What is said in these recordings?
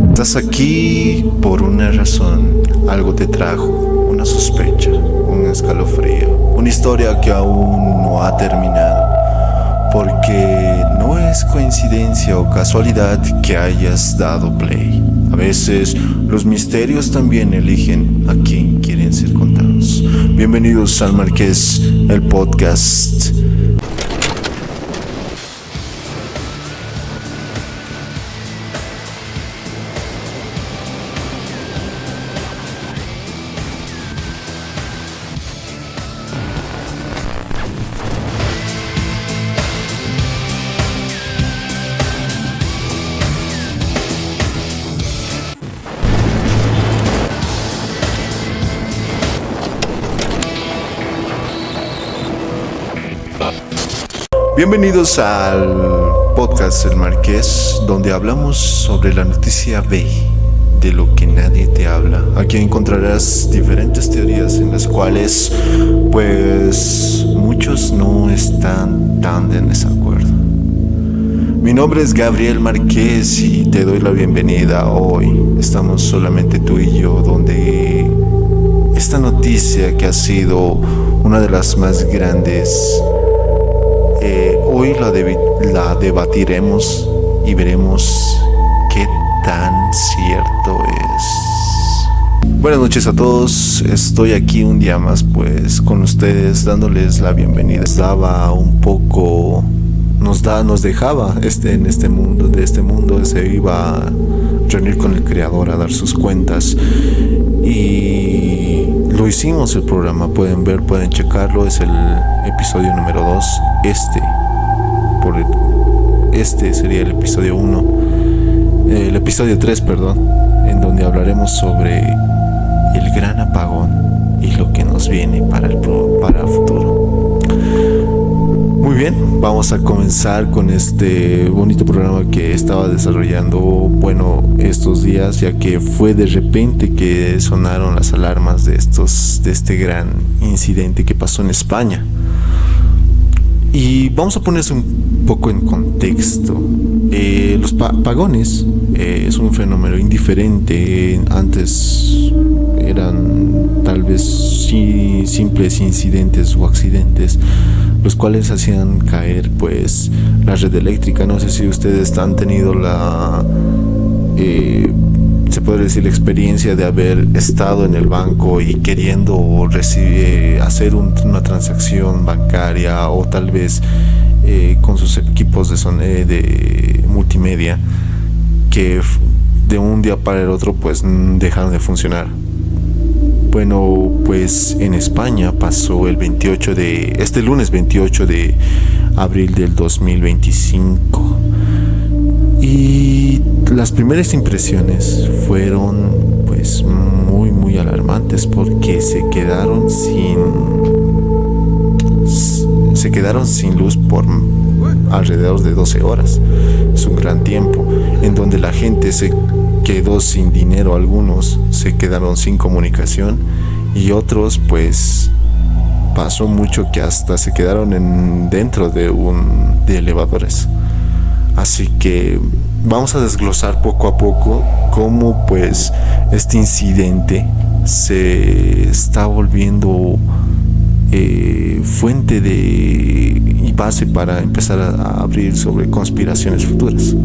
Estás aquí por una razón, algo te trajo, una sospecha, un escalofrío, una historia que aún no ha terminado, porque no es coincidencia o casualidad que hayas dado play. A veces los misterios también eligen a quién quieren ser contados. Bienvenidos al Marqués, el podcast. Bienvenidos al podcast El Marqués, donde hablamos sobre la noticia B, de lo que nadie te habla. Aquí encontrarás diferentes teorías en las cuales, pues, muchos no están tan en desacuerdo. Mi nombre es Gabriel Marqués y te doy la bienvenida hoy. Estamos solamente tú y yo, donde esta noticia que ha sido una de las más grandes, hoy la debatiremos y veremos qué tan cierto es. Buenas noches a todos, estoy aquí un día más pues con ustedes dándoles la bienvenida. Nos dejaba en este mundo, se iba a reunir con el creador a dar sus cuentas y lo hicimos el programa, pueden checarlo, es el episodio número 2, este sería el episodio 1, el episodio 3, en donde hablaremos sobre el gran apagón y lo que nos viene para el futuro. Muy bien, vamos a comenzar con este bonito programa que estaba desarrollando, estos días, ya que fue de repente que sonaron las alarmas de este gran incidente que pasó en España. Y vamos a ponerse un poco en contexto. Los apagones es un fenómeno indiferente. Antes eran tal vez simples incidentes o accidentes, los cuales hacían caer pues la red eléctrica. No sé si ustedes han tenido se puede decir la experiencia de haber estado en el banco y queriendo hacer una transacción bancaria, o tal vez con sus equipos de multimedia, que de un día para el otro pues dejaron de funcionar. Pues en España pasó este lunes 28 de abril del 2025. Y las primeras impresiones fueron pues muy muy alarmantes, porque se quedaron sin luz por alrededor de 12 horas. Es un gran tiempo en donde la gente se quedó sin dinero, algunos se quedaron sin comunicación y otros pues pasó mucho que hasta se quedaron dentro de elevadores. Así que vamos a desglosar poco a poco cómo pues este incidente se está volviendo fuente y base para empezar a abrir sobre conspiraciones futuras.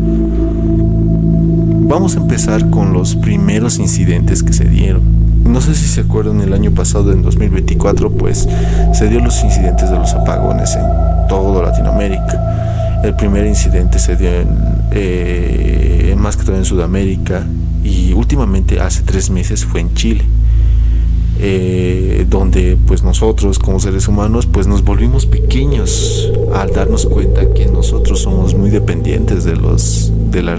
Vamos a empezar con los primeros incidentes que se dieron. No sé si se acuerdan, el año pasado, en 2024, pues se dio los incidentes de los apagones en toda Latinoamérica. El primer incidente se dio más que todo en Sudamérica, y últimamente hace 3 meses fue en Chile, donde pues nosotros como seres humanos pues nos volvimos pequeños al darnos cuenta que nosotros somos muy dependientes de las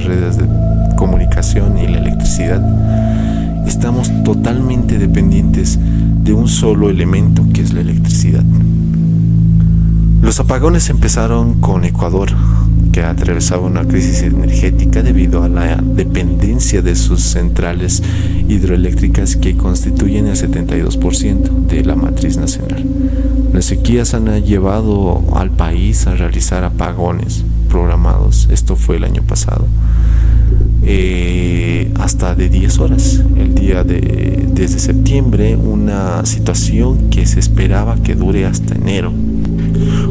redes de comunicación y la electricidad. Estamos totalmente dependientes de un solo elemento, que es la electricidad. Los apagones empezaron con Ecuador, que atravesaba una crisis energética debido a la dependencia de sus centrales hidroeléctricas, que constituyen el 72% de la matriz nacional. Las sequías han llevado al país a realizar apagones programados Unidos, esto fue el año pasado, hasta de 10 horas desde septiembre, una situación que se esperaba que dure hasta enero.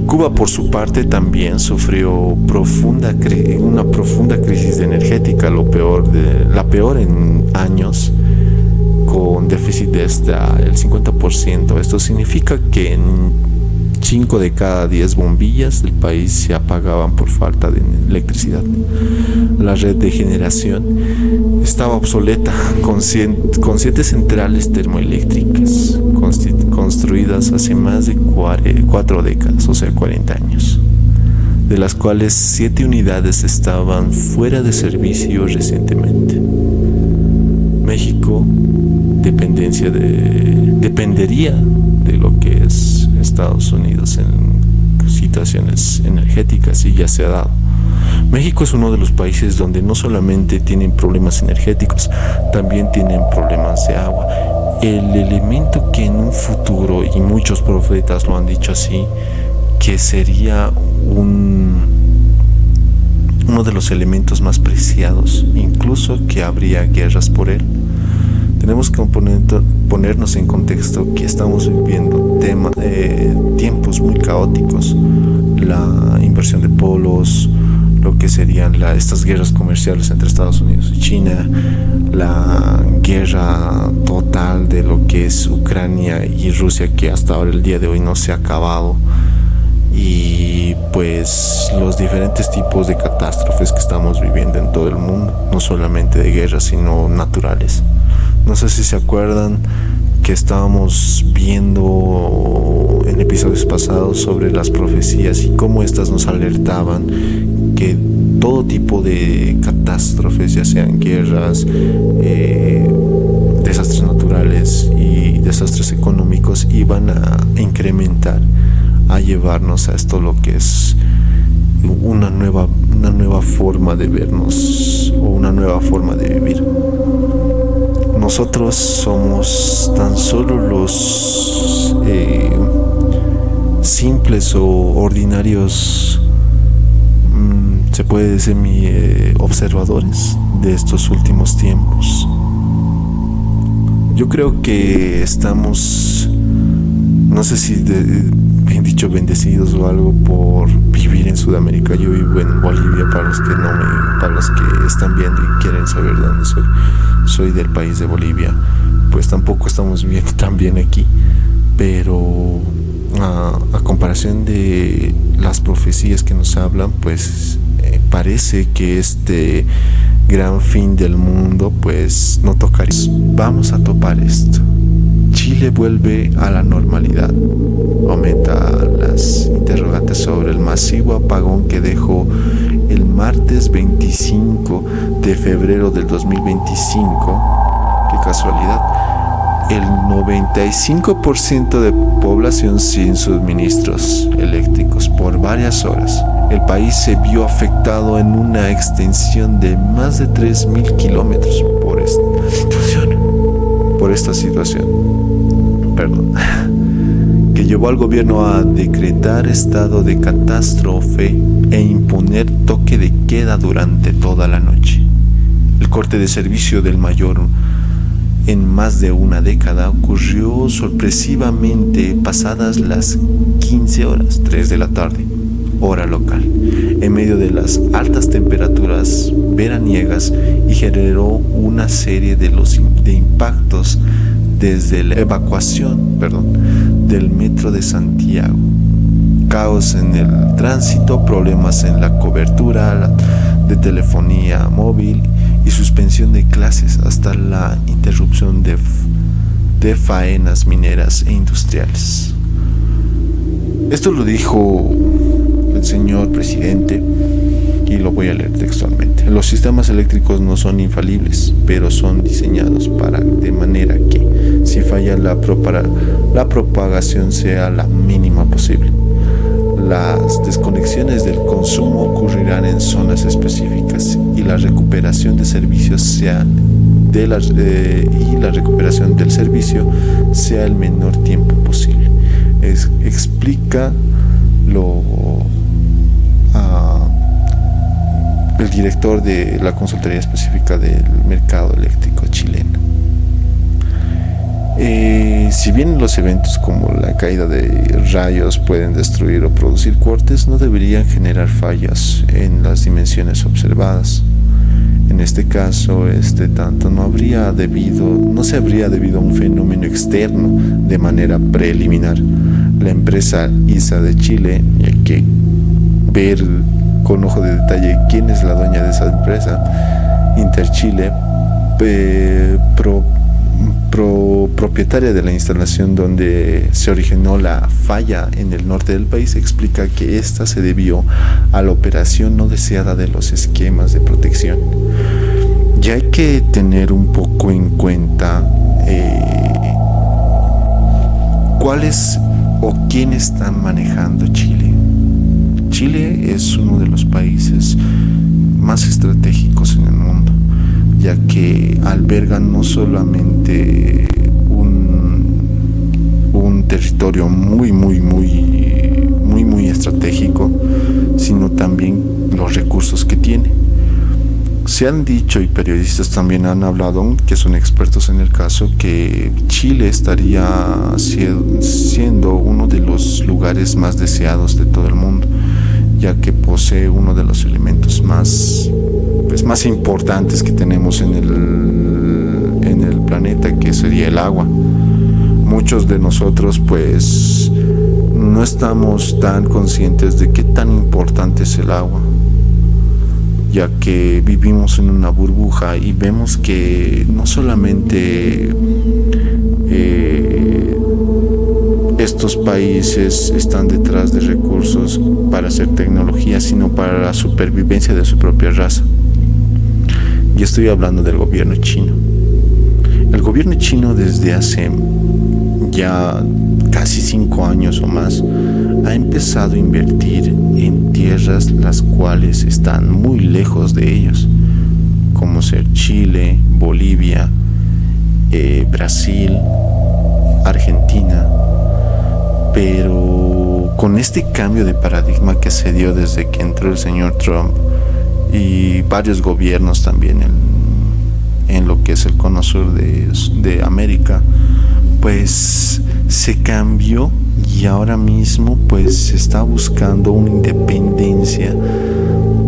Cuba, por su parte, también sufrió una profunda crisis energética, la peor en años, con déficit de hasta el 50%. Esto significa que en 5 de cada 10 bombillas del país se apagaban por falta de electricidad. La red de generación estaba obsoleta, con 7 centrales termoeléctricas construidas hace más de 4 décadas, o sea, 40 años, de las cuales 7 unidades estaban fuera de servicio recientemente. México dependería de lo que es Estados Unidos en situaciones energéticas, y ya se ha dado. México es uno de los países donde no solamente tienen problemas energéticos, también tienen problemas de agua. El elemento que en un futuro, y muchos profetas lo han dicho así, que sería uno de los elementos más preciados, incluso que habría guerras por él. Tenemos que ponernos en contexto que estamos viviendo tiempos muy caóticos. La inversión de polos, lo que serían estas guerras comerciales entre Estados Unidos y China, la guerra total de lo que es Ucrania y Rusia, que hasta ahora, el día de hoy, no se ha acabado, y pues los diferentes tipos de catástrofes que estamos viviendo en todo el mundo, no solamente de guerras, sino naturales. No sé si se acuerdan que estábamos viendo en episodios pasados sobre las profecías y cómo estas nos alertaban que todo tipo de catástrofes, ya sean guerras, desastres naturales y desastres económicos, iban a incrementar, a llevarnos a esto, lo que es una nueva forma de vernos, o una nueva forma de vivir. Nosotros somos tan solo los simples o ordinarios, se puede decir, observadores de estos últimos tiempos. Yo creo que estamos, no sé si bien dicho, bendecidos o algo por vivir en Sudamérica. Yo vivo en Bolivia, para los que están viendo y quieren saber de dónde soy. Soy del país de Bolivia. Pues tampoco estamos viviendo tan bien aquí, pero a comparación de las profecías que nos hablan, pues parece que este gran fin del mundo pues no tocaría. Vamos a topar esto. Chile vuelve a la normalidad. Aumenta las interrogantes sobre el masivo apagón que dejó el martes 25 de febrero del 2025. Qué casualidad. El 95% de población sin suministros eléctricos por varias horas. El país se vio afectado en una extensión de más de 3.000 kilómetros por esta situación. Que llevó al gobierno a decretar estado de catástrofe e imponer toque de queda durante toda la noche. El corte de servicio del mayor en más de una década ocurrió sorpresivamente pasadas las 15 horas, 3 de la tarde, hora local, en medio de las altas temperaturas veraniegas, y generó una serie de impactos desde la evacuación del metro de Santiago. Caos en el tránsito, problemas en la cobertura de telefonía móvil y suspensión de clases, hasta la interrupción de faenas mineras e industriales. Esto lo dijo el señor presidente, y lo voy a leer textualmente. Los sistemas eléctricos no son infalibles, pero son diseñados de manera que, si falla, la propagación sea la mínima posible. Las desconexiones del consumo ocurrirán en zonas específicas, y la recuperación de servicios recuperación del servicio sea el menor tiempo posible. Explica el director de la consultoría específica del mercado eléctrico chileno. Si bien los eventos como la caída de rayos pueden destruir o producir cortes, no deberían generar fallas en las dimensiones observadas. En este caso, tanto no se habría debido a un fenómeno externo de manera preliminar. La empresa ISA de Chile, y hay que ver con ojo de detalle quién es la dueña de esa empresa, Interchile, propietaria de la instalación donde se originó la falla en el norte del país, explica que esta se debió a la operación no deseada de los esquemas de protección. Ya hay que tener un poco en cuenta cuáles o quién están manejando Chile. Chile es uno de los países más estratégicos en el mundo, ya que alberga no solamente un territorio muy estratégico, sino también los recursos que tiene. Se han dicho, y periodistas también han hablado, que son expertos en el caso, que Chile estaría siendo uno de los lugares más deseados de todo el mundo, ya que posee uno de los elementos más importantes que tenemos en el planeta, que sería el agua. Muchos de nosotros no estamos tan conscientes de qué tan importante es el agua, ya que vivimos en una burbuja y vemos que no solamente estos países están detrás de recursos para hacer tecnología, sino para la supervivencia de su propia raza. Y estoy hablando del gobierno chino. El gobierno chino, desde hace ya casi 5 años o más, ha empezado a invertir en tierras las cuales están muy lejos de ellos, como ser Chile, Bolivia, Brasil, Argentina. Pero con este cambio de paradigma que se dio desde que entró el señor Trump y varios gobiernos también en lo que es el cono sur de América, pues se cambió y ahora mismo se está buscando una independencia,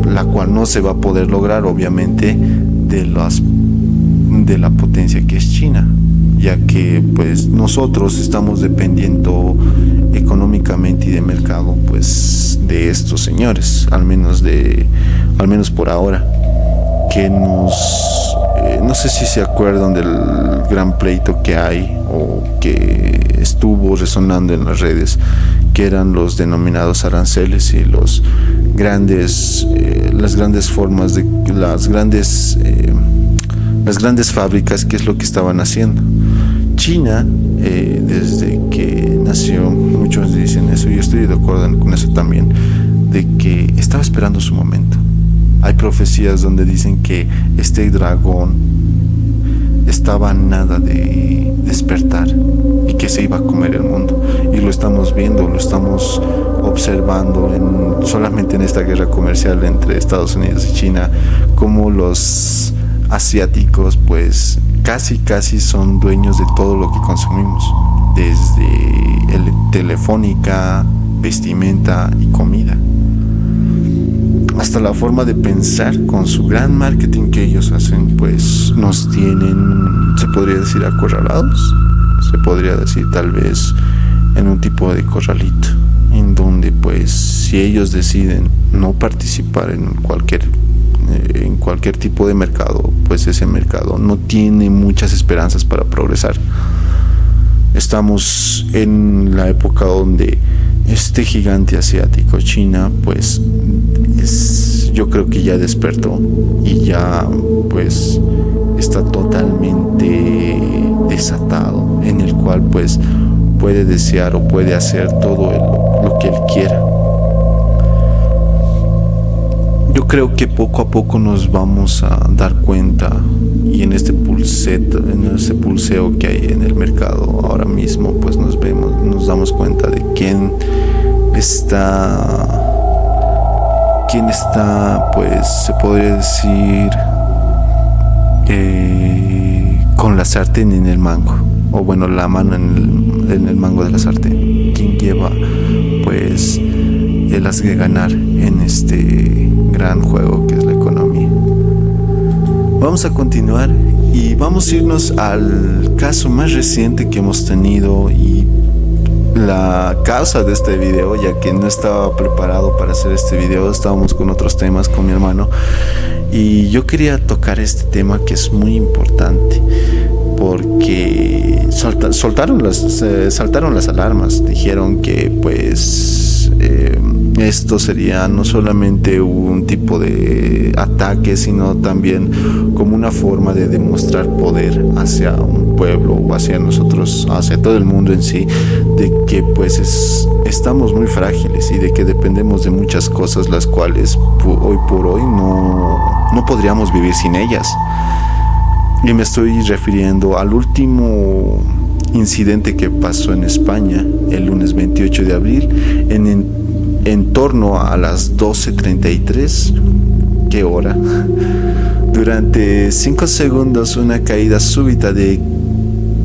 la cual no se va a poder lograr obviamente de la potencia que es China, ya que nosotros estamos dependiendo económicamente y de mercado de estos señores, al menos por ahora, que no sé si se acuerdan del gran pleito que hay o que estuvo resonando en las redes, que eran los denominados aranceles y las grandes fábricas, que es lo que estaban haciendo. China, desde que nació, muchos dicen eso, y yo estoy de acuerdo con eso también, de que estaba esperando su momento. Hay profecías donde dicen que este dragón estaba a nada de despertar y que se iba a comer el mundo, y lo estamos viendo, lo estamos observando solamente en esta guerra comercial entre Estados Unidos y China, como los asiáticos casi son dueños de todo lo que consumimos, desde telefónica, vestimenta y comida, hasta la forma de pensar. Con su gran marketing que ellos hacen, nos tienen, se podría decir, acorralados, se podría decir tal vez en un tipo de corralito, en donde si ellos deciden no participar en cualquier tipo de mercado, ese mercado no tiene muchas esperanzas para progresar. Estamos en la época donde este gigante asiático, China, yo creo que ya despertó y ya está totalmente desatado, en el cual puede desear o puede hacer todo lo que él quiera. Yo creo que poco a poco nos vamos a dar cuenta, y en este pulseo que hay en el mercado ahora mismo, nos damos cuenta de quién quien está, pues se podría decir, con la sartén en el mango, o bueno, la mano en el mango de la sartén, quien lleva pues el as de ganar en este gran juego que es la economía. Vamos a continuar y vamos a irnos al caso más reciente que hemos tenido y la causa de este video, ya que no estaba preparado para hacer este video, estábamos con otros temas con mi hermano y yo quería tocar este tema que es muy importante porque saltaron las alarmas, dijeron que pues esto sería no solamente un tipo de ataque, sino también como una forma de demostrar poder hacia un pueblo o hacia nosotros, hacia todo el mundo en sí, de que pues estamos muy frágiles y de que dependemos de muchas cosas las cuales hoy por hoy no podríamos vivir sin ellas. Y me estoy refiriendo al último incidente que pasó en España el lunes 28 de abril en torno a las 12:33. ¿Qué hora? Durante 5 segundos una caída súbita de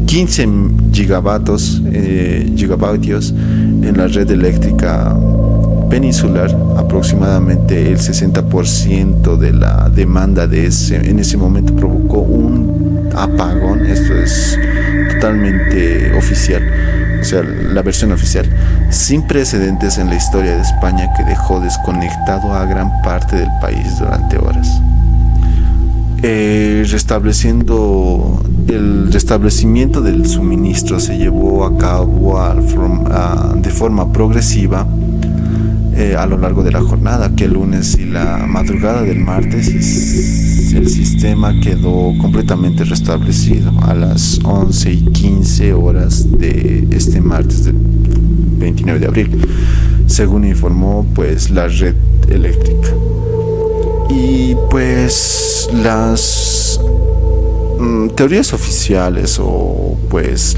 15 gigavatios en la red eléctrica peninsular, aproximadamente el 60% de la demanda en ese momento provocó un apagón. Esto es totalmente oficial, o sea, la versión oficial, sin precedentes en la historia de España, que dejó desconectado a gran parte del país durante horas. El restablecimiento del suministro se llevó a cabo de forma progresiva a lo largo de la jornada, que el lunes y la madrugada del martes el sistema quedó completamente restablecido a las 11:15 horas de este martes del 29 de abril, según informó pues la red eléctrica. Y pues las teorías oficiales, o pues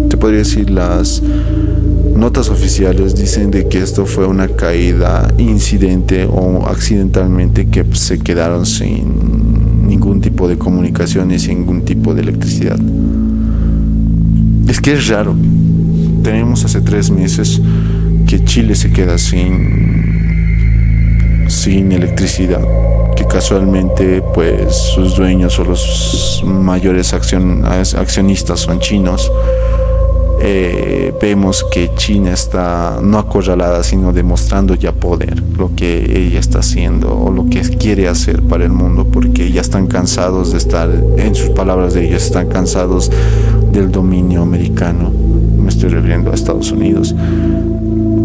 te podría decir las notas oficiales, dicen de que esto fue una caída incidente o accidentalmente, que se quedaron sin ningún tipo de comunicación y sin ningún tipo de electricidad. Es que es raro. Tenemos hace 3 meses que Chile se queda sin electricidad, que casualmente pues sus dueños o los mayores accionistas son chinos. Vemos que China está no acorralada, sino demostrando ya poder, lo que ella está haciendo o lo que quiere hacer para el mundo, porque ya están cansados de estar, en sus palabras de ellos, están cansados del dominio americano. Me estoy refiriendo a Estados Unidos,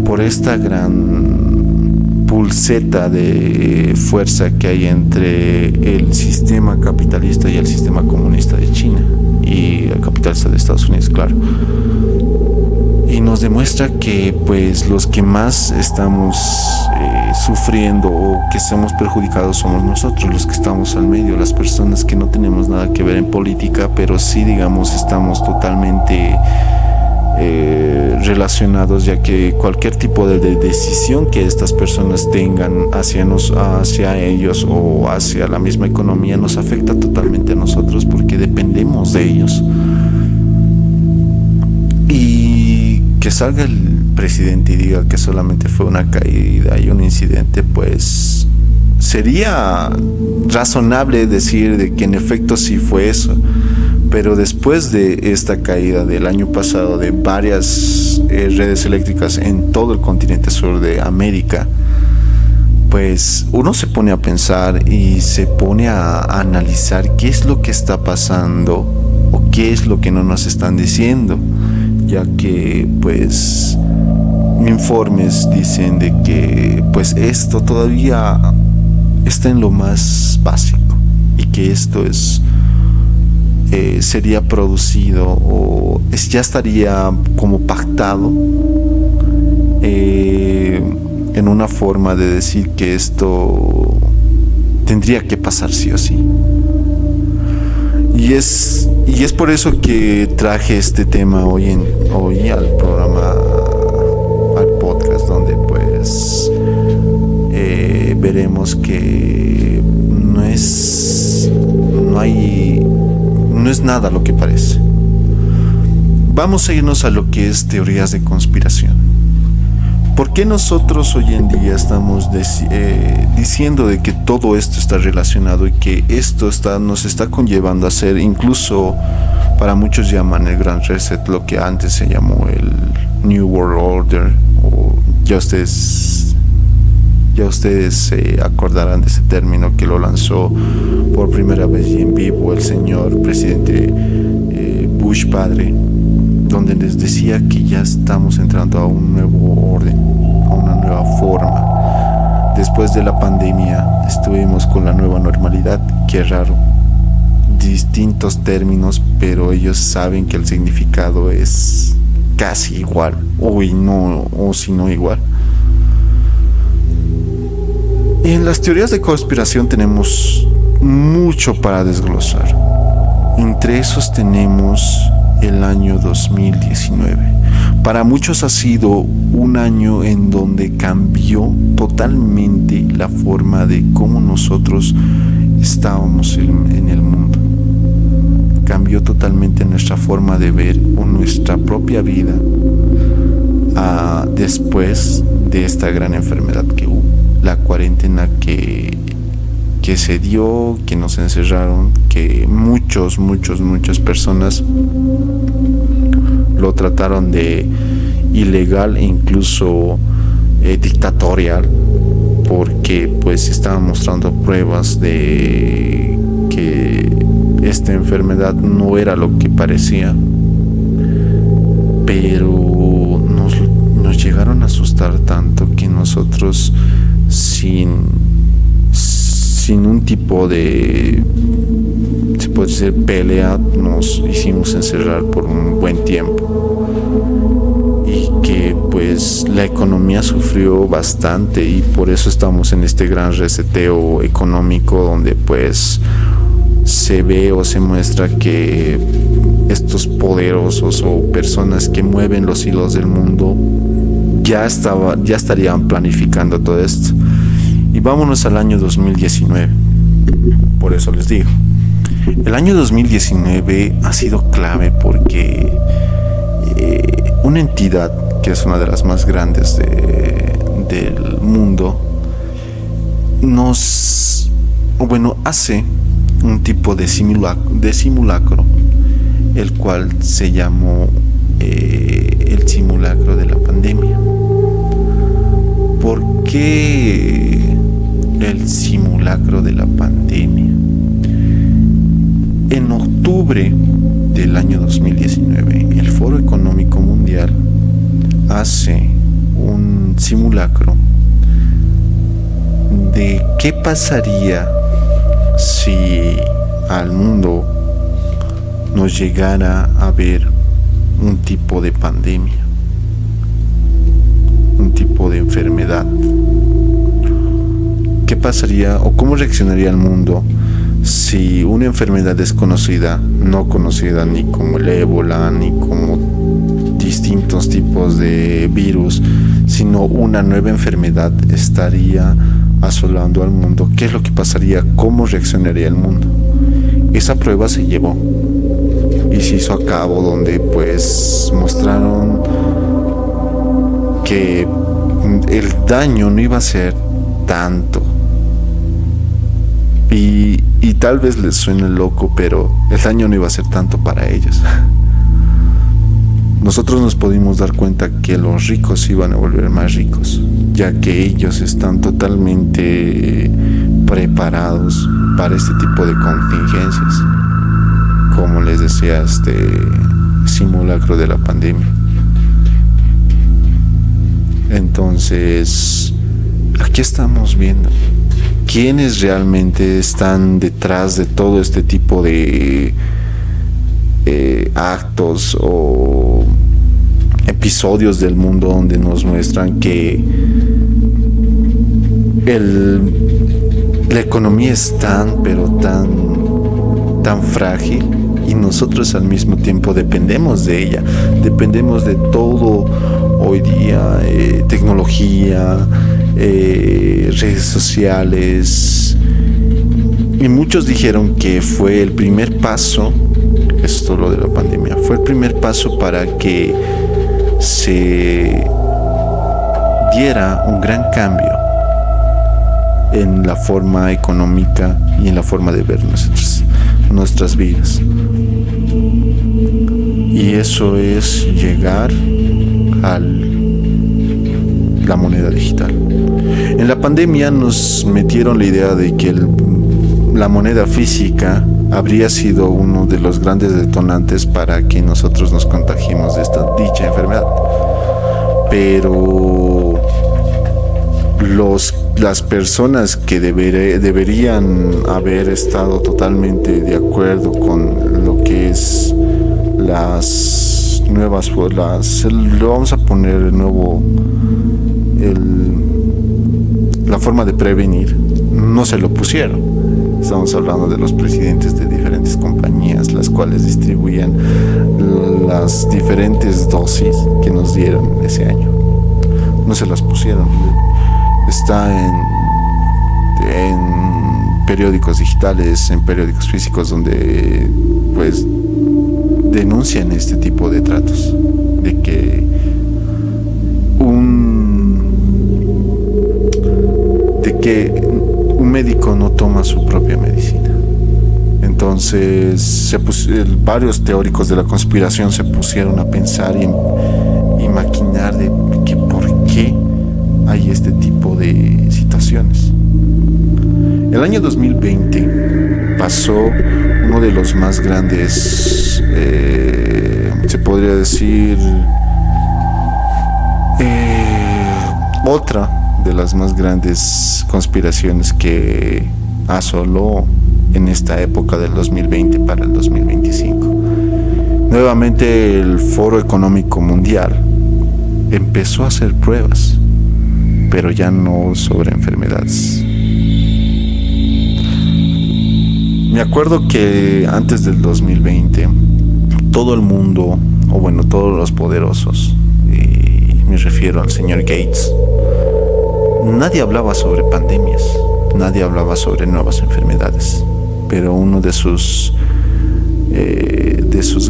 por esta gran pulseta de fuerza que hay entre el sistema capitalista y el sistema comunista de China y el capitalista de Estados Unidos, claro. Y nos demuestra que pues los que más estamos sufriendo o que somos perjudicados somos nosotros, los que estamos al medio, las personas que no tenemos nada que ver en política, pero sí, digamos, estamos totalmente relacionados, ya que cualquier tipo de decisión que estas personas tengan hacia ellos o hacia la misma economía nos afecta totalmente a nosotros, porque dependemos de ellos. Y que salga el presidente y diga que solamente fue una caída y un incidente, pues sería razonable decir de que en efecto sí fue eso. Pero después de esta caída del año pasado de varias redes eléctricas en todo el continente sur de América, pues uno se pone a pensar y se pone a analizar qué es lo que está pasando o qué es lo que no nos están diciendo, ya que pues informes dicen de que pues esto todavía está en lo más básico y que esto sería producido o ya estaría como pactado en una forma de decir que esto tendría que pasar sí o sí. Y es por eso que traje este tema hoy al programa, al podcast, donde pues sabemos que no es nada lo que parece. Vamos a irnos a lo que es teorías de conspiración. ¿Por qué nosotros hoy en día estamos diciendo de que todo esto está relacionado y que esto nos está conllevando a ser, incluso para muchos llaman el Gran Reset, lo que antes se llamó el New World Order, o ya ustedes se acordarán de ese término que lo lanzó por primera vez y en vivo el señor presidente Bush padre, donde les decía que ya estamos entrando a un nuevo orden, a una nueva forma. Después de la pandemia estuvimos con la nueva normalidad. Qué raro, distintos términos, pero ellos saben que el significado es casi igual, o si no igual. Y en las teorías de conspiración tenemos mucho para desglosar. Entre esos tenemos el año 2019. Para muchos ha sido un año en donde cambió totalmente la forma de cómo nosotros estábamos en el mundo. Cambió totalmente nuestra forma de ver o nuestra propia vida después de esta gran enfermedad que hubo. La cuarentena que se dio, que nos encerraron, que muchas personas lo trataron de ilegal e incluso dictatorial, porque pues estaban mostrando pruebas de que esta enfermedad no era lo que parecía, pero nos llegaron a asustar tanto que nosotros sin un tipo de, se puede decir, pelea, nos hicimos encerrar por un buen tiempo, y que pues la economía sufrió bastante, y por eso estamos en este gran reseteo económico donde pues se ve o se muestra que estos poderosos o personas que mueven los hilos del mundo ya estarían planificando todo esto. Y vámonos al año 2019. Por eso les digo, el año 2019 ha sido clave porque una entidad que es una de las más grandes del mundo hace un tipo de simulacro, el cual se llamó el simulacro de la pandemia. ¿Por qué el simulacro de la pandemia? En octubre del año 2019, el Foro Económico Mundial hace un simulacro de qué pasaría si al mundo nos llegara a ver un tipo de pandemia, un tipo de enfermedad. ¿Qué pasaría o cómo reaccionaría el mundo si una enfermedad desconocida, no conocida ni como el ébola, ni como distintos tipos de virus, sino una nueva enfermedad estaría asolando al mundo? ¿Qué es lo que pasaría? ¿Cómo reaccionaría el mundo? Esa prueba se llevó y se hizo a cabo, donde pues mostraron que el daño no iba a ser tanto. Y tal vez les suene loco, pero el daño no iba a ser tanto para ellos. Nosotros nos pudimos dar cuenta que los ricos iban a volver más ricos, ya que ellos están totalmente preparados para este tipo de contingencias, como les decía, este simulacro de la pandemia. Entonces, aquí estamos viendo quiénes realmente están detrás de todo este tipo de actos o episodios del mundo, donde nos muestran que la economía es tan frágil, y nosotros al mismo tiempo dependemos de ella, dependemos de todo hoy día, tecnología, redes sociales, y muchos dijeron que fue el primer paso, esto lo de la pandemia, fue el primer paso para que se diera un gran cambio en la forma económica y en la forma de ver nuestras vidas. Y eso es llegar a la moneda digital. En la pandemia nos metieron la idea de que la moneda física habría sido uno de los grandes detonantes para que nosotros nos contagiemos de esta dicha enfermedad. Pero las personas que deberían haber estado totalmente de acuerdo con lo que es las nuevas, lo vamos a poner de nuevo, la forma de prevenir, no se lo pusieron. Estamos hablando de los presidentes de diferentes compañías, las cuales distribuían las diferentes dosis que nos dieron ese año. No se las pusieron. Está en periódicos digitales, en periódicos físicos, donde pues denuncian este tipo de tratos, de que un médico no toma su propia medicina. Entonces varios teóricos de la conspiración se pusieron a pensar y maquinar de que por qué hay este tipo de situaciones. El año 2020 pasó uno de los más grandes, se podría decir, otra de las más grandes conspiraciones que asoló en esta época del 2020 para el 2025. Nuevamente el Foro Económico Mundial empezó a hacer pruebas, pero ya no sobre enfermedades. Me acuerdo que antes del 2020 todo el mundo, o bueno, todos los poderosos, y me refiero al señor Gates, nadie hablaba sobre pandemias, nadie hablaba sobre nuevas enfermedades, pero uno de sus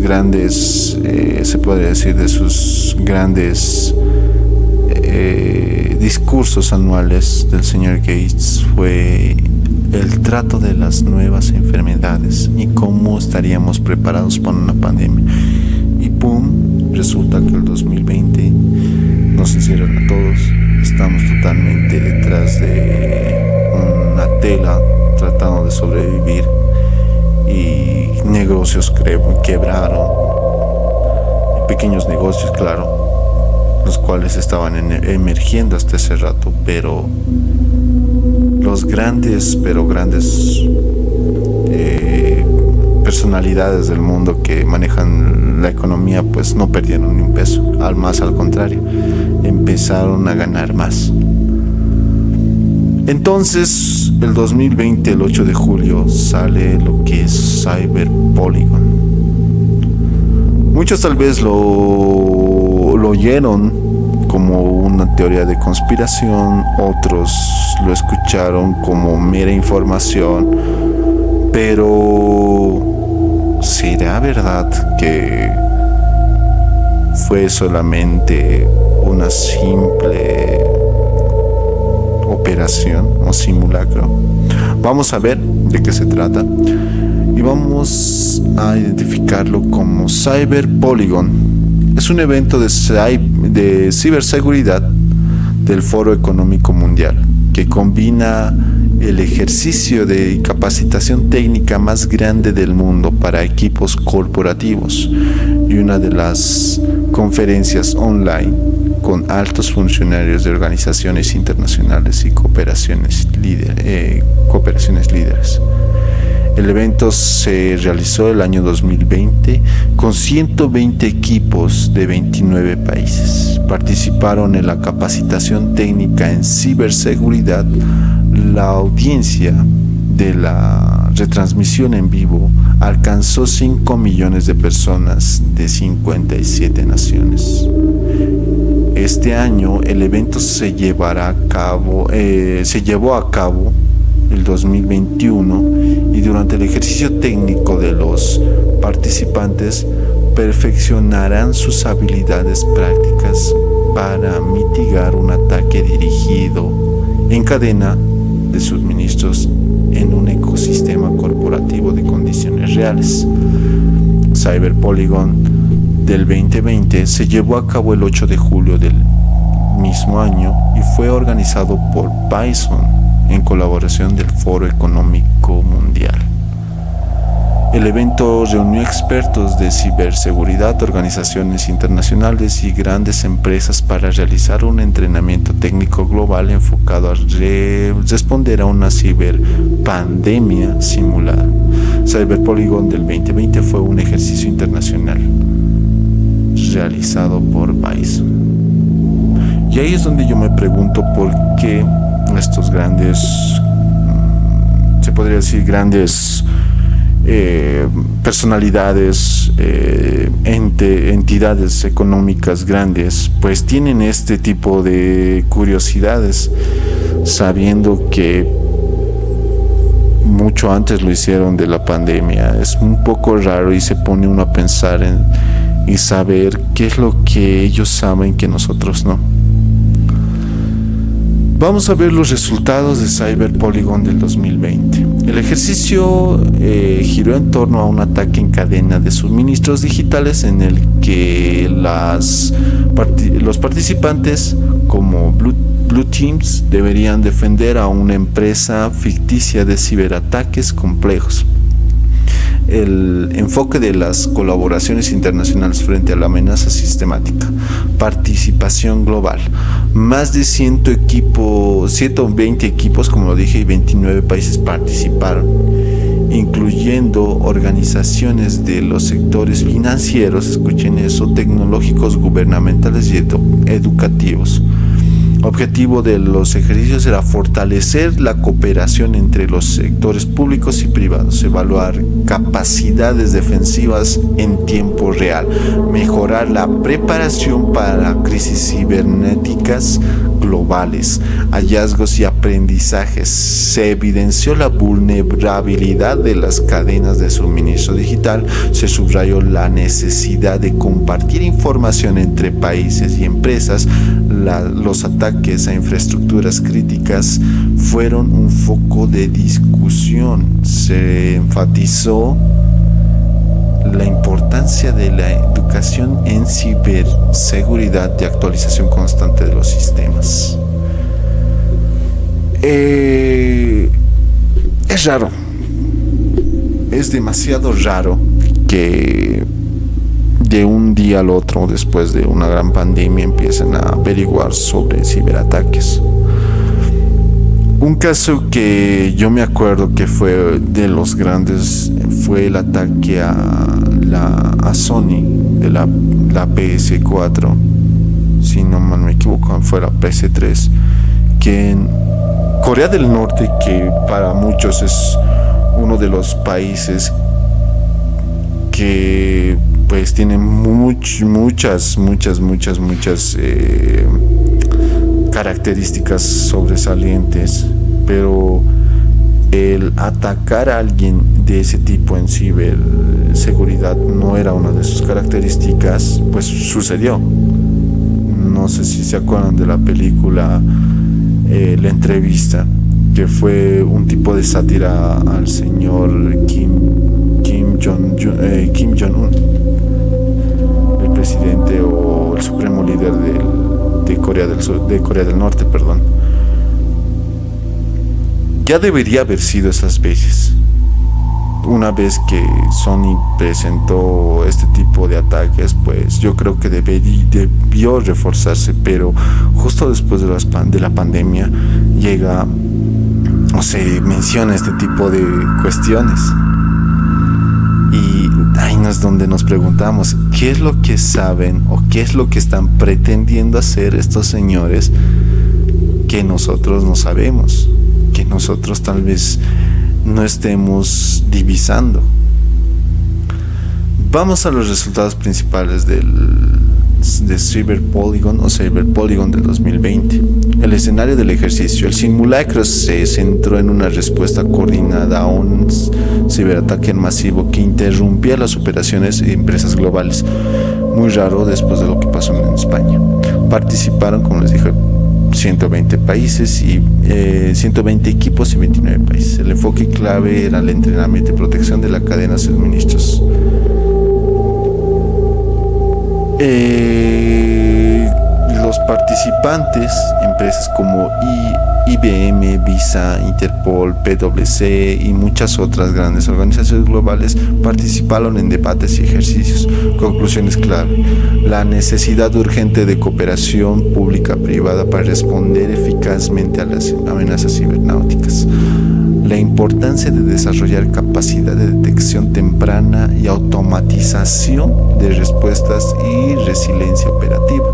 grandes, se podría decir, de sus grandes discursos anuales del señor Gates fue el trato de las nuevas enfermedades y cómo estaríamos preparados para una pandemia. Y pum, resulta que el 2020 nos encierran a todos. Estamos totalmente detrás de una tela tratando de sobrevivir, y negocios quebraron, pequeños negocios, claro, los cuales estaban emergiendo hasta ese rato, pero los grandes personalidades del mundo que manejan la economía pues no perdieron ni un peso, al contrario, empezaron a ganar más. Entonces, el 2020, el 8 de julio, sale lo que es Cyber Polygon. Muchos tal vez lo oyeron como una teoría de conspiración, otros lo escucharon como mera información, pero ¿será verdad que fue solamente una simple operación o simulacro? Vamos a ver de qué se trata y vamos a identificarlo como Cyber Polygon. Es un evento de ciberseguridad del Foro Económico Mundial que combina el ejercicio de capacitación técnica más grande del mundo para equipos corporativos y una de las conferencias online con altos funcionarios de organizaciones internacionales y cooperaciones líderes. El evento se realizó el año 2020 con 120 equipos de 29 países. Participaron en la capacitación técnica en ciberseguridad. La audiencia de la retransmisión en vivo alcanzó 5 millones de personas de 57 naciones. Este año el evento se llevó a cabo el 2021 y durante el ejercicio técnico de los participantes perfeccionarán sus habilidades prácticas para mitigar un ataque dirigido en cadena de suministros en un ecosistema corporativo de condiciones reales. Cyber Polygon del 2020 se llevó a cabo el 8 de julio del mismo año y fue organizado por Bison en colaboración del Foro Económico Mundial. El evento reunió expertos de ciberseguridad, organizaciones internacionales y grandes empresas para realizar un entrenamiento técnico global enfocado a responder a una ciberpandemia simulada. Cyber Polygon del 2020 fue un ejercicio internacional realizado por Bison. Y ahí es donde yo me pregunto por qué estos grandes, se podría decir grandes personalidades, entidades económicas grandes, pues tienen este tipo de curiosidades, sabiendo que mucho antes lo hicieron de la pandemia. Es un poco raro y se pone uno a pensar y saber qué es lo que ellos saben que nosotros no. Vamos a ver los resultados de Cyber Polygon del 2020. El ejercicio giró en torno a un ataque en cadena de suministros digitales en el que los participantes, como Blue Teams, deberían defender a una empresa ficticia de ciberataques complejos. El enfoque de las colaboraciones internacionales frente a la amenaza sistemática. Participación global. Más de 120 equipos, como lo dije, y 29 países participaron, incluyendo organizaciones de los sectores financieros, escuchen eso, tecnológicos, gubernamentales y educativos. Objetivo de los ejercicios era fortalecer la cooperación entre los sectores públicos y privados, evaluar capacidades defensivas en tiempo real, mejorar la preparación para crisis cibernéticas globales, hallazgos y aprendizajes. Se evidenció la vulnerabilidad de las cadenas de suministro digital, se subrayó la necesidad de compartir información entre países y empresas. Los ataques a infraestructuras críticas fueron un foco de discusión. Se enfatizó la importancia de la educación en ciberseguridad y actualización constante de los sistemas. Es raro, es demasiado raro que de un día al otro, después de una gran pandemia, empiecen a averiguar sobre ciberataques. Un caso que yo me acuerdo que fue de los grandes fue el ataque a Sony de la PS4, si no mal me equivoco, fue la PS3, que en Corea del Norte, que para muchos es uno de los países que pues tiene muchas características sobresalientes, pero el atacar a alguien de ese tipo en ciberseguridad no era una de sus características, pues sucedió. No sé si se acuerdan de la película La Entrevista, que fue un tipo de sátira al señor Kim Jong-un, el presidente o el supremo líder de Corea del Norte, perdón. Ya debería haber sido esas veces. Una vez que Sony presentó este tipo de ataques, pues yo creo que debió reforzarse, pero justo después de la pandemia llega o se menciona este tipo de cuestiones. Y ahí es donde nos preguntamos, ¿qué es lo que saben o qué es lo que están pretendiendo hacer estos señores que nosotros no sabemos, que nosotros tal vez no estemos divisando? Vamos a los resultados principales del de Cyber Polygon o Cyber Polygon del 2020. El escenario del ejercicio. El simulacro se centró en una respuesta coordinada a un ciberataque masivo que interrumpía las operaciones de empresas globales. Muy raro después de lo que pasó en España. Participaron, como les dije, 120 países y 120 equipos y 29 países. El enfoque clave era el entrenamiento y protección de la cadena de suministros. Los participantes, empresas como IBM, Visa, Interpol, PwC y muchas otras grandes organizaciones globales participaron en debates y ejercicios. Conclusiones clave: la necesidad urgente de cooperación pública-privada para responder eficazmente a las amenazas cibernáuticas. La importancia de desarrollar capacidad de detección temprana y automatización de respuestas y resiliencia operativa.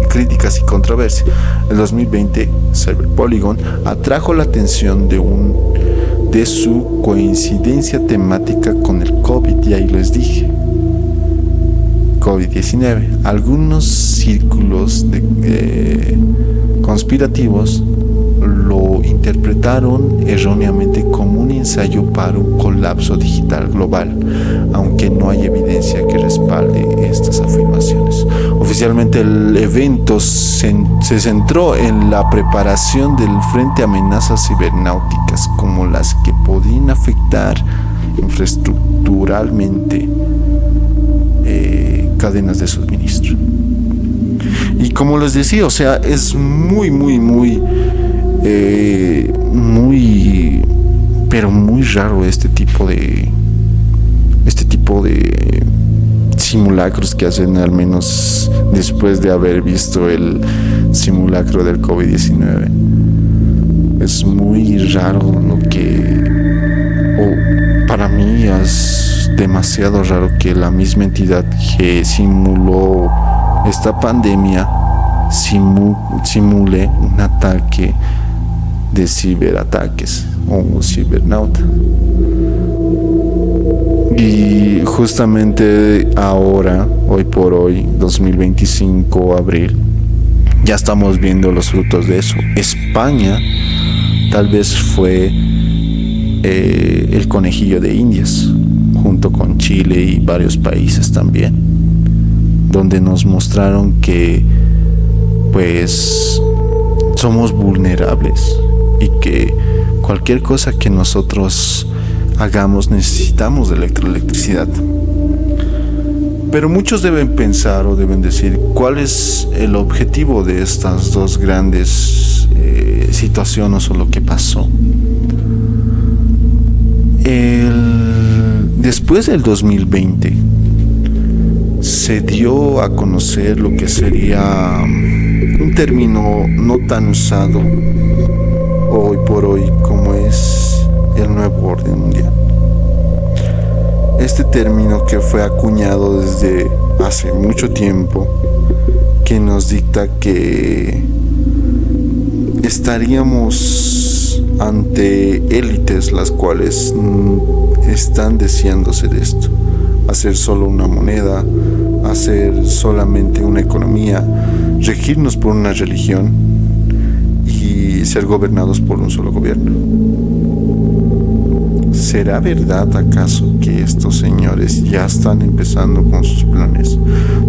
Críticas y controversia. El 2020, Cyber Polygon atrajo la atención de su coincidencia temática con el COVID, y ahí les dije, COVID-19. Algunos círculos conspirativos lo interpretaron erróneamente como un ensayo para un colapso digital global, aunque no hay evidencia que respalde estas afirmaciones. Oficialmente, el evento se centró en la preparación del frente a amenazas cibernáuticas como las que podrían afectar infraestructuralmente cadenas de suministro. Y como les decía, o sea, es muy pero muy raro este tipo de simulacros que hacen, al menos después de haber visto el simulacro del COVID-19. Es muy raro para mí es demasiado raro que la misma entidad que simuló esta pandemia simule un ataque de ciberataques o cibernauta. Y justamente ahora, hoy por hoy, 2025, abril, ya estamos viendo los frutos de eso. España tal vez fue el conejillo de Indias, junto con Chile y varios países también, donde nos mostraron que pues somos vulnerables y que cualquier cosa que nosotros hagamos necesitamos de electricidad. Pero muchos deben pensar o deben decir cuál es el objetivo de estas dos grandes situaciones o lo que pasó. Después del 2020 se dio a conocer lo que sería un término no tan usado hoy por hoy como es el nuevo orden mundial. Este término, que fue acuñado desde hace mucho tiempo, que nos dicta que estaríamos ante élites las cuales están deseando hacer esto, hacer solo una moneda, hacer solamente una economía, regirnos por una religión y ser gobernados por un solo gobierno. ¿Será verdad acaso que estos señores ya están empezando con sus planes?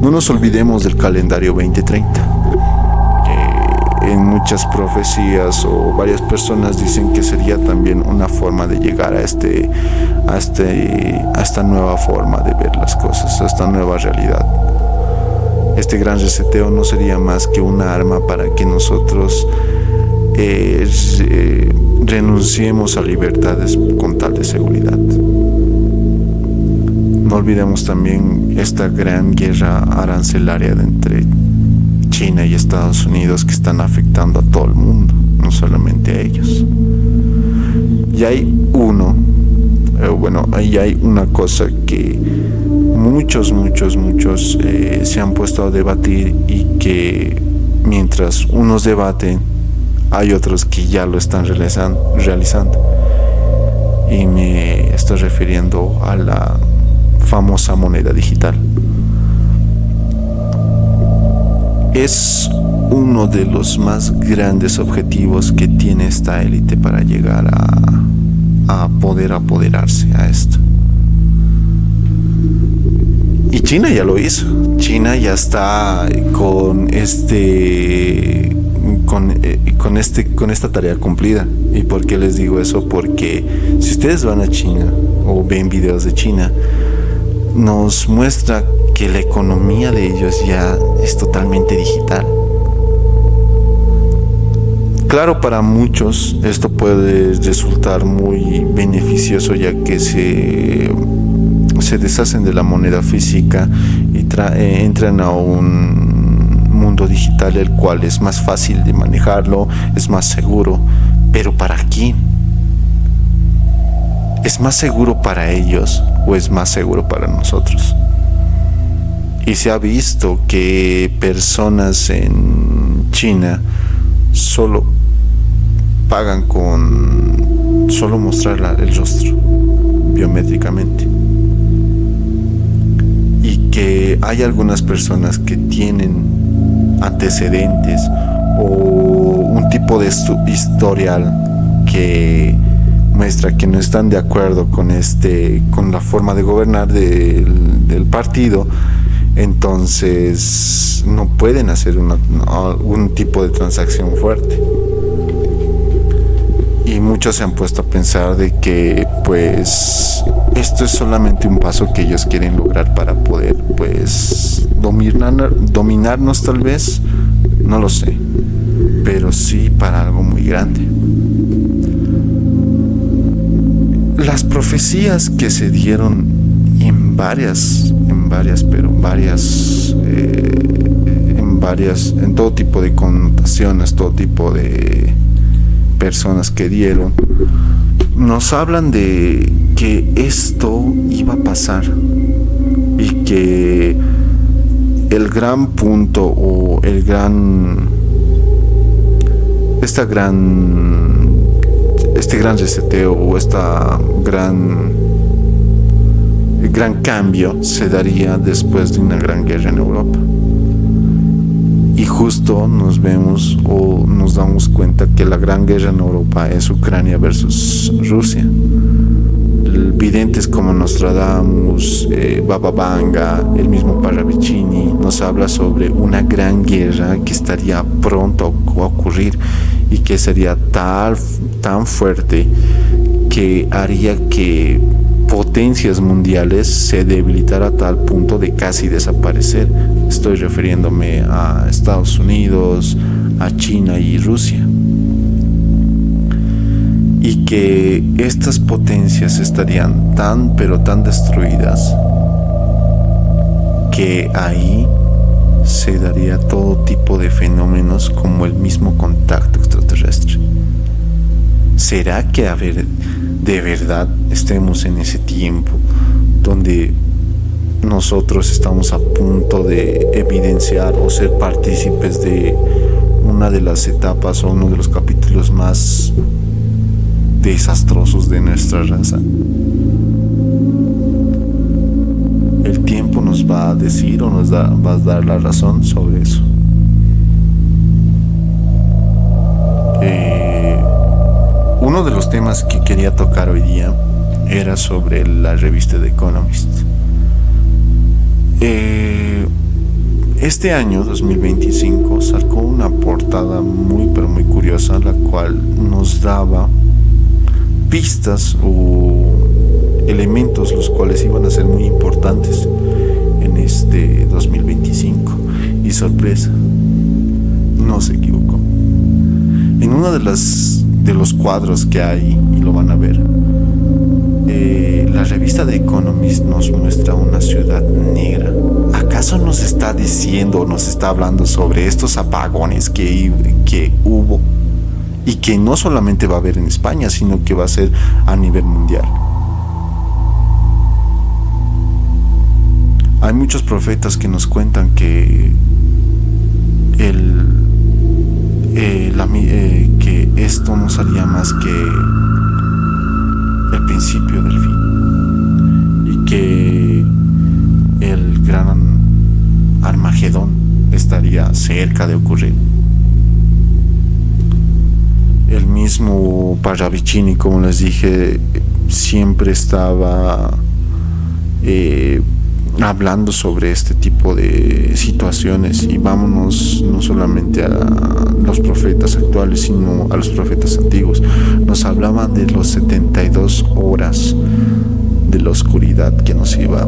No nos olvidemos del calendario 2030. En muchas profecías o varias personas dicen que sería también una forma de llegar a esta nueva forma de ver las cosas, a esta nueva realidad. Este gran reseteo no sería más que una arma para que nosotros renunciemos a libertades con tal de seguridad. No olvidemos también esta gran guerra arancelaria entre China y Estados Unidos, que están afectando a todo el mundo, no solamente a ellos. Y hay una cosa que muchos se han puesto a debatir, y que mientras unos debaten, hay otros que ya lo están realizando. Y me estoy refiriendo a la famosa moneda digital. es uno de los más grandes objetivos que tiene esta élite para llegar a poder apoderarse a esto. Y China ya lo hizo. China ya está con esta tarea cumplida. ¿Y por qué les digo eso? Porque si ustedes van a China o ven videos de China, nos muestra que la economía de ellos ya es totalmente digital. Claro, para muchos esto puede resultar muy beneficioso, ya que se deshacen de la moneda física y entran a un mundo digital, el cual es más fácil de manejarlo, es más seguro. Pero ¿para quién? ¿Es más seguro para ellos o es más seguro para nosotros? Y se ha visto que personas en China solo pagan con solo mostrar el rostro biométricamente. Y que hay algunas personas que tienen antecedentes o un tipo de historial que muestra que no están de acuerdo con la forma de gobernar del partido. Entonces no pueden hacer un tipo de transacción fuerte. Y muchos se han puesto a pensar de que pues esto es solamente un paso que ellos quieren lograr para poder pues dominarnos, tal vez, no lo sé, pero sí para algo muy grande. Las profecías que se dieron en todo tipo de connotaciones, todo tipo de personas que dieron, nos hablan de que esto iba a pasar y que el gran punto o este gran reseteo o el gran cambio se daría después de una gran guerra en Europa. Y justo nos damos cuenta que la gran guerra en Europa es Ucrania versus Rusia. Videntes como Nostradamus, Baba Vanga, el mismo Parravicini nos habla sobre una gran guerra que estaría pronto a ocurrir y que sería tan fuerte que haría que potencias mundiales se debilitara a tal punto de casi desaparecer. Estoy refiriéndome a Estados Unidos, a China y Rusia. Y que estas potencias estarían tan destruidas que ahí se daría todo tipo de fenómenos como el mismo contacto extraterrestre. ¿Será que de verdad estemos en ese tiempo donde nosotros estamos a punto de evidenciar o ser partícipes de una de las etapas o uno de los capítulos más desastrosos de nuestra raza? El tiempo nos va a decir o va a dar la razón sobre eso. Uno de los temas que quería tocar hoy día era sobre la revista The Economist. Este año 2025 sacó una portada muy curiosa, la cual nos daba pistas o elementos los cuales iban a ser muy importantes en este 2025. Y sorpresa, no se equivocó. En uno de los cuadros que hay, y lo van a ver, la revista The Economist nos muestra una ciudad negra. ¿Acaso nos está diciendo, nos está hablando sobre estos apagones que hubo y que no solamente va a haber en España, sino que va a ser a nivel mundial? Hay muchos profetas que nos cuentan que que esto no sería más que el principio del fin, y que el gran Armagedón estaría cerca de ocurrir. El mismo Parravicini, como les dije, siempre estaba hablando sobre este tipo de situaciones, y vámonos no solamente a los profetas actuales, sino a los profetas antiguos. Nos hablaban de los 72 horas de la oscuridad que nos iba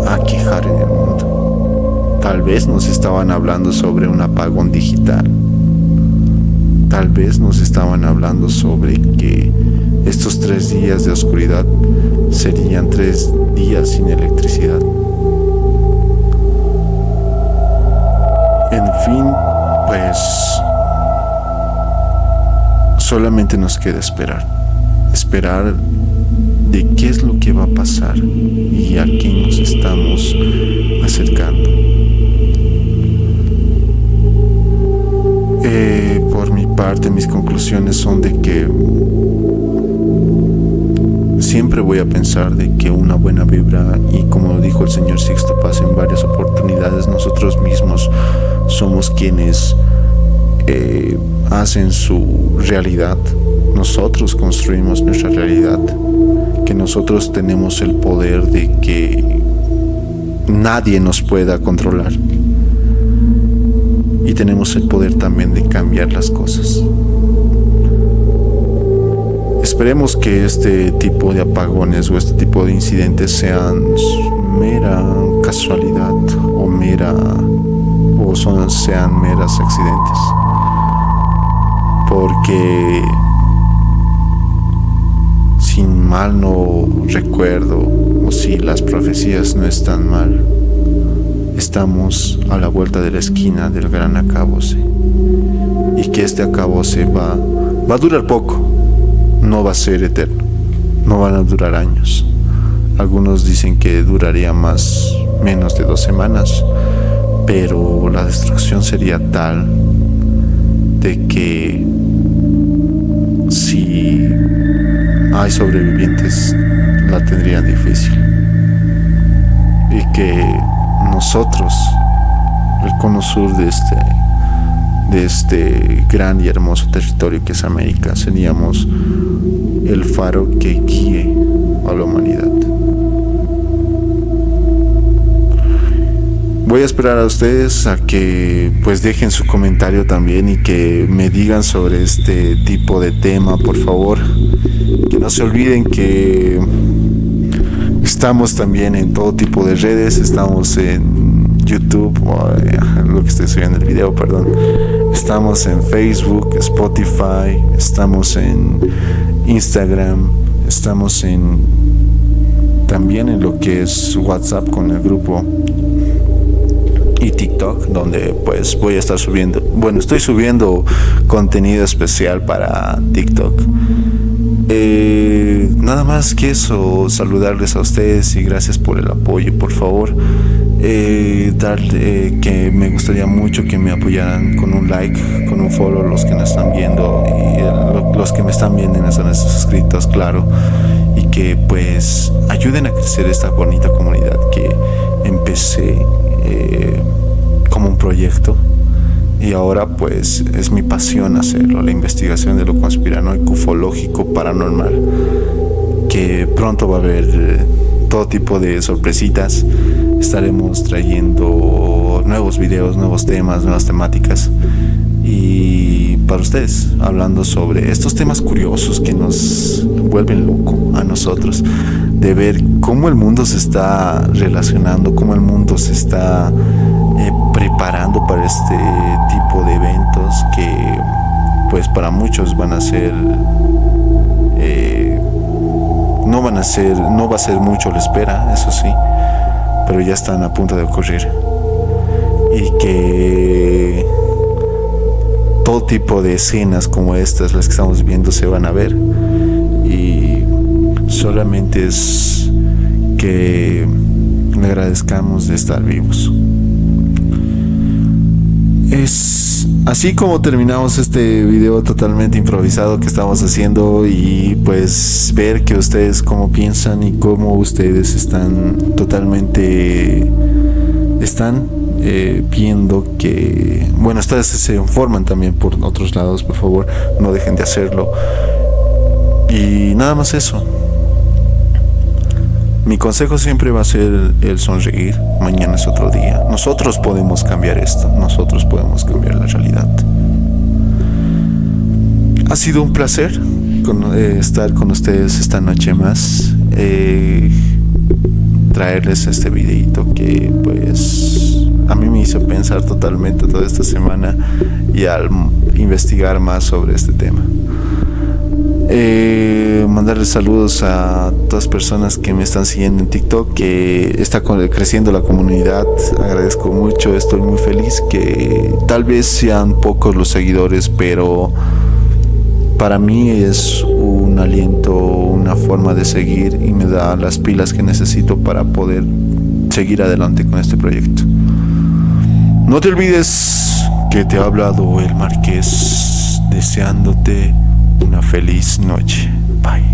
a aquejar en el mundo. Tal vez nos estaban hablando sobre un apagón digital. Tal vez nos estaban hablando sobre que estos 3 días de oscuridad serían 3 días sin electricidad. En fin, pues solamente nos queda esperar de qué es lo que va a pasar y a qué nos estamos acercando. Por mi parte, mis conclusiones son de que siempre voy a pensar de que una buena vibra, y como dijo el señor Sixto Paz en varias oportunidades, nosotros mismos somos quienes hacen su realidad. Nosotros construimos nuestra realidad, que nosotros tenemos el poder de que nadie nos pueda controlar, y tenemos el poder también de cambiar las cosas. Esperemos que este tipo de apagones o este tipo de incidentes sean mera casualidad sean meros accidentes, porque si mal no recuerdo, o si las profecías no están mal, estamos a la vuelta de la esquina del gran acabose, y que este acabose va a durar poco, no va a ser eterno, no van a durar años. Algunos dicen que duraría menos de 2 semanas, pero la destrucción sería tal de que si hay sobrevivientes la tendrían difícil, y que nosotros, el cono sur de este gran y hermoso territorio que es América, seríamos el faro que guíe a la humanidad. Voy a esperar a ustedes a que pues dejen su comentario también, y que me digan sobre este tipo de tema, por favor. Que no se olviden que estamos también en todo tipo de redes. Estamos en YouTube, lo que estoy subiendo el video, perdón. Estamos en Facebook, Spotify, estamos en Instagram, estamos también en lo que es WhatsApp con el grupo, y TikTok, donde pues voy a estar estoy subiendo contenido especial para TikTok. Nada más que eso, saludarles a ustedes y gracias por el apoyo. Por favor, que me gustaría mucho que me apoyaran con un like, con un follow, los que nos están viendo, y los que me están viendo y no están suscritos, claro, y que pues ayuden a crecer esta bonita comunidad que empecé como un proyecto, y ahora pues es mi pasión hacerlo, la investigación de lo conspiranoico, ufológico, paranormal, que pronto va a haber todo tipo de sorpresitas. Estaremos trayendo nuevos videos, nuevos temas, nuevas temáticas, y para ustedes, hablando sobre estos temas curiosos que nos vuelven loco a nosotros, de ver cómo el mundo se está relacionando, cómo el mundo se está preparando para este tipo de eventos que pues para muchos van a ser no va a ser mucho la espera, eso sí, pero ya están a punto de ocurrir, y que todo tipo de escenas como estas, las que estamos viendo, se van a ver, y solamente es que le agradezcamos de estar vivos. Es así como terminamos este video totalmente improvisado que estamos haciendo, y pues ver que ustedes cómo piensan y cómo ustedes están totalmente están viendo que, bueno, ustedes se informan también por otros lados, por favor, no dejen de hacerlo. Y nada más eso. Mi consejo siempre va a ser el sonreír. Mañana es otro día. Nosotros podemos cambiar esto. Nosotros podemos cambiar la realidad. Ha sido un placer estar con ustedes esta noche más. Traerles este videito que pues a mí me hizo pensar totalmente toda esta semana y al investigar más sobre este tema. Mandarles saludos a todas las personas que me están siguiendo en TikTok, que está creciendo la comunidad. Agradezco mucho, estoy muy feliz, que tal vez sean pocos los seguidores, pero para mí es un aliento, una forma de seguir y me da las pilas que necesito para poder seguir adelante con este proyecto. No te olvides que te ha hablado el Marqués, deseándote una feliz noche. Bye.